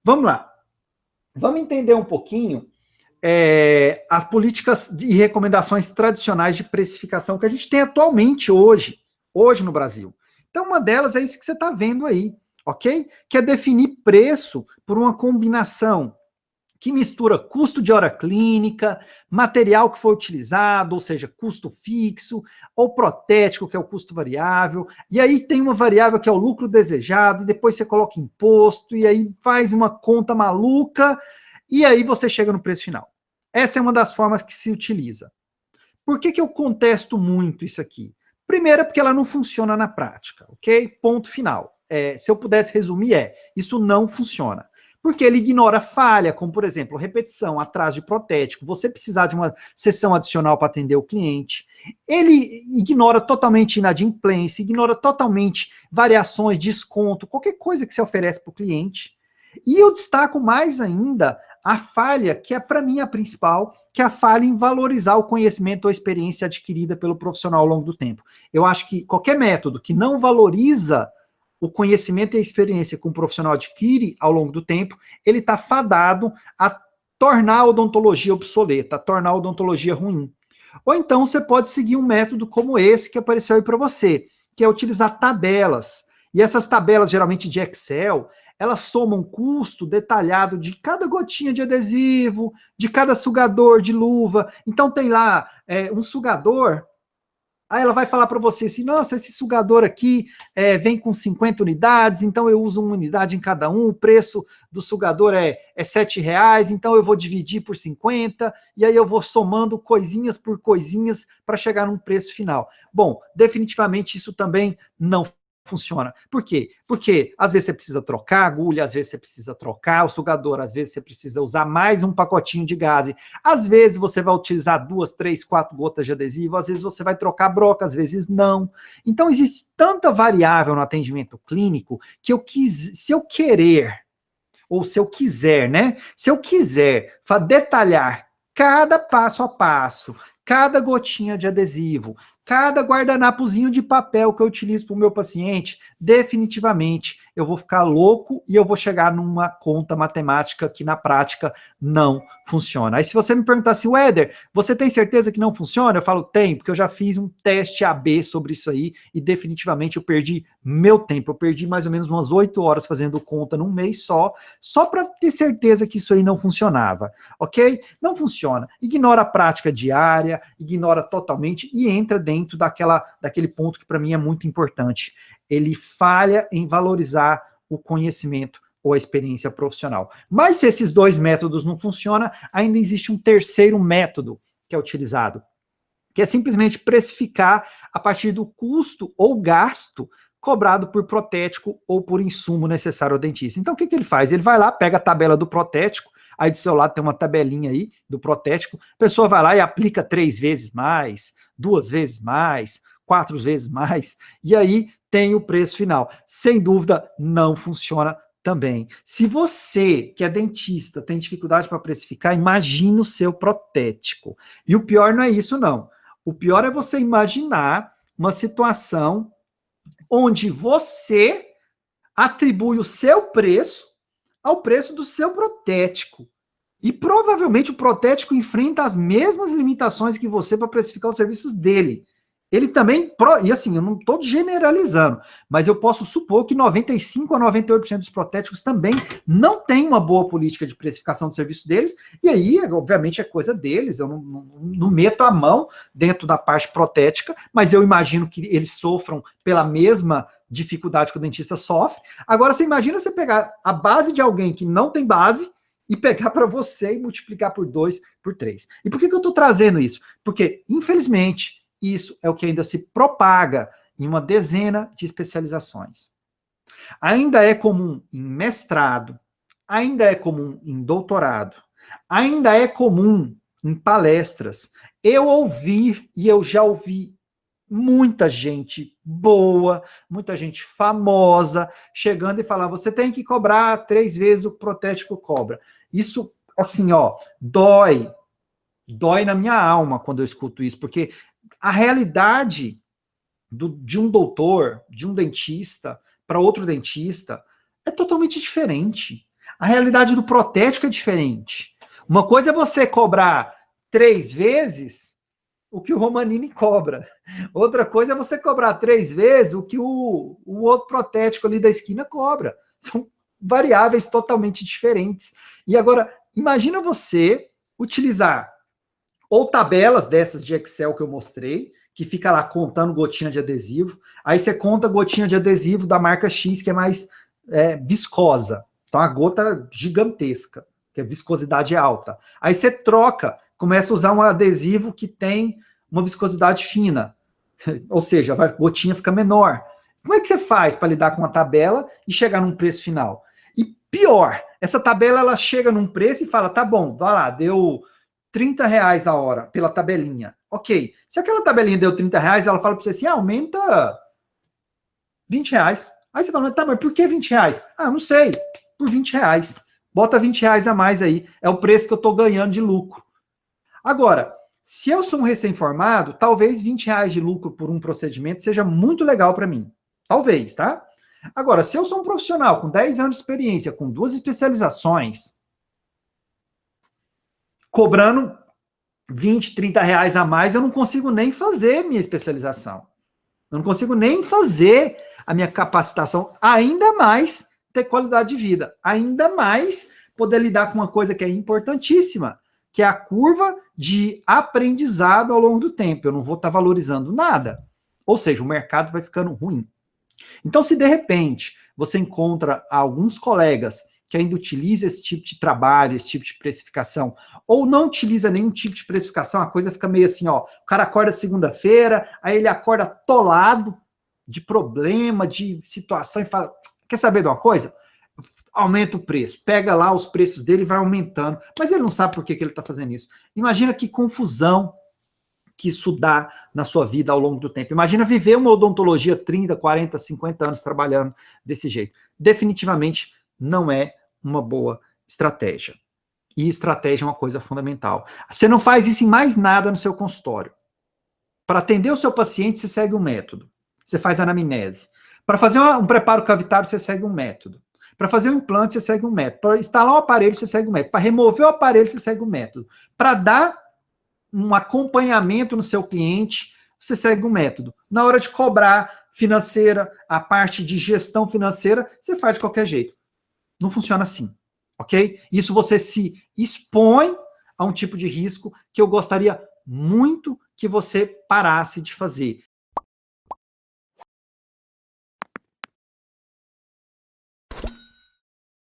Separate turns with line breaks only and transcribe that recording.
Vamos lá. Vamos entender um pouquinho as políticas e recomendações tradicionais de precificação que a gente tem atualmente hoje no Brasil. Então, uma delas é isso que você está vendo aí, ok? Que é definir preço por uma combinação que mistura custo de hora clínica, material que foi utilizado, ou seja, custo fixo, ou protético, que é o custo variável, e aí tem uma variável que é o lucro desejado, e depois você coloca imposto, e aí faz uma conta maluca, e aí você chega no preço final. Essa é uma das formas que se utiliza. Por que eu contesto muito isso aqui? Primeiro, porque ela não funciona na prática, ok? Ponto final. Se eu pudesse resumir, isso não funciona. Porque ele ignora falha, como, por exemplo, repetição, atraso de protético, você precisar de uma sessão adicional para atender o cliente. Ele ignora totalmente inadimplência, ignora totalmente variações, desconto, qualquer coisa que você oferece para o cliente. E eu destaco mais ainda a falha, que é para mim a principal, que é a falha em valorizar o conhecimento ou experiência adquirida pelo profissional ao longo do tempo. Eu acho que qualquer método que não valoriza o conhecimento e a experiência que um profissional adquire ao longo do tempo, ele está fadado a tornar a odontologia obsoleta, a tornar a odontologia ruim. Ou então você pode seguir um método como esse que apareceu aí para você, que é utilizar tabelas. E essas tabelas, geralmente de Excel, elas somam custo detalhado de cada gotinha de adesivo, de cada sugador de luva. Então tem lá um sugador, aí ela vai falar para você assim, nossa, esse sugador aqui vem com 50 unidades, então eu uso uma unidade em cada um, o preço do sugador é R$7, então eu vou dividir por 50, e aí eu vou somando coisinhas por coisinhas para chegar num preço final. Bom, definitivamente isso também não funciona. Por quê? Porque às vezes você precisa trocar a agulha, às vezes você precisa trocar o sugador, às vezes você precisa usar mais um pacotinho de gaze, às vezes você vai utilizar 2, 3, 4 gotas de adesivo, às vezes você vai trocar a broca, às vezes não. Então existe tanta variável no atendimento clínico que se eu querer, ou se eu quiser, né? Se eu quiser detalhar cada passo a passo, cada gotinha de adesivo, cada guardanapozinho de papel que eu utilizo para o meu paciente, definitivamente eu vou ficar louco e eu vou chegar numa conta matemática que na prática não funciona. Aí se você me perguntar assim, Éder, você tem certeza que não funciona? Eu falo, tem, porque eu já fiz um teste AB sobre isso aí e definitivamente eu perdi meu tempo. Eu perdi mais ou menos umas 8 horas fazendo conta num mês só para ter certeza que isso aí não funcionava, ok? Não funciona. Ignora a prática diária, ignora totalmente e entra dentro daquele ponto que para mim é muito importante. Ele falha em valorizar o conhecimento ou a experiência profissional. Mas se esses dois métodos não funcionam, ainda existe um terceiro método que é utilizado, que é simplesmente precificar a partir do custo ou gasto cobrado por protético ou por insumo necessário ao dentista. Então, o que ele faz? Ele vai lá, pega a tabela do protético, aí do seu lado tem uma tabelinha aí do protético, a pessoa vai lá e aplica 3 vezes mais, 2 vezes mais, 4 vezes mais, e aí tem o preço final. Sem dúvida, não funciona também. Se você, que é dentista, tem dificuldade para precificar, imagine o seu protético. E o pior não é isso, não. O pior é você imaginar uma situação onde você atribui o seu preço ao preço do seu protético. E provavelmente o protético enfrenta as mesmas limitações que você para precificar os serviços dele. Ele também, e assim, eu não estou generalizando, mas eu posso supor que 95 a 98% dos protéticos também não têm uma boa política de precificação do serviço deles, e aí, obviamente, é coisa deles, eu não meto a mão dentro da parte protética, mas eu imagino que eles sofram pela mesma dificuldade que o dentista sofre. Agora, você imagina você pegar a base de alguém que não tem base, e pegar para você e multiplicar por 2, por 3. E por que eu estou trazendo isso? Porque, infelizmente, isso é o que ainda se propaga em uma dezena de especializações. Ainda é comum em mestrado, ainda é comum em doutorado, ainda é comum em palestras eu ouvir, e eu já ouvi muita gente boa, muita gente famosa, chegando e falar, você tem que cobrar 3 vezes o que o protético cobra. Isso, assim, ó, dói na minha alma quando eu escuto isso, porque a realidade de um doutor, de um dentista, para outro dentista, é totalmente diferente. A realidade do protético é diferente. Uma coisa é você cobrar 3 vezes o que o Romanini cobra. Outra coisa é você cobrar 3 vezes o que o outro protético ali da esquina cobra. São variáveis totalmente diferentes. E agora, imagina você utilizar ou tabelas dessas de Excel que eu mostrei, que fica lá contando gotinha de adesivo. Aí você conta gotinha de adesivo da marca X, que é mais viscosa. Então, a gota gigantesca, que a viscosidade é alta. Aí você troca, começa a usar um adesivo que tem uma viscosidade fina. Ou seja, a gotinha fica menor. Como é que você faz para lidar com uma tabela e chegar num preço final? E pior, essa tabela ela chega num preço e fala, tá bom, vai lá, deu R$30 a hora pela tabelinha. Ok. Se aquela tabelinha deu R$30, ela fala para você assim, aumenta R$20. Aí você fala, tá, mas por que R$20? Ah, não sei, por R$20. Bota R$20 a mais aí, é o preço que eu estou ganhando de lucro. Agora, se eu sou um recém-formado, talvez R$20 de lucro por um procedimento seja muito legal para mim. Talvez, tá? Agora, se eu sou um profissional com 10 anos de experiência, com 2 especializações, cobrando R$20, R$30 a mais, eu não consigo nem fazer minha especialização. Eu não consigo nem fazer a minha capacitação, ainda mais ter qualidade de vida, ainda mais poder lidar com uma coisa que é importantíssima, que é a curva de aprendizado ao longo do tempo. Eu não vou estar valorizando nada. Ou seja, o mercado vai ficando ruim. Então, se de repente você encontra alguns colegas que ainda utilizam esse tipo de trabalho, esse tipo de precificação, ou não utiliza nenhum tipo de precificação, a coisa fica meio assim, ó, o cara acorda segunda-feira, aí ele acorda atolado de problema, de situação, e fala, quer saber de uma coisa? Aumenta o preço, pega lá os preços dele e vai aumentando, mas ele não sabe por que ele está fazendo isso. Imagina que confusão que isso dá na sua vida ao longo do tempo. Imagina viver uma odontologia 30, 40, 50 anos trabalhando desse jeito. Definitivamente não é uma boa estratégia. E estratégia é uma coisa fundamental. Você não faz isso em mais nada no seu consultório. Para atender o seu paciente, você segue um método. Você faz anamnese. Para fazer um preparo cavitário, você segue um método. Para fazer um implante, você segue um método. Para instalar um aparelho, você segue um método. Para remover o aparelho, você segue um método. Para dar um acompanhamento no seu cliente, você segue um método. Na hora de cobrar financeira, a parte de gestão financeira, você faz de qualquer jeito. Não funciona assim, ok? Isso você se expõe a um tipo de risco que eu gostaria muito que você parasse de fazer.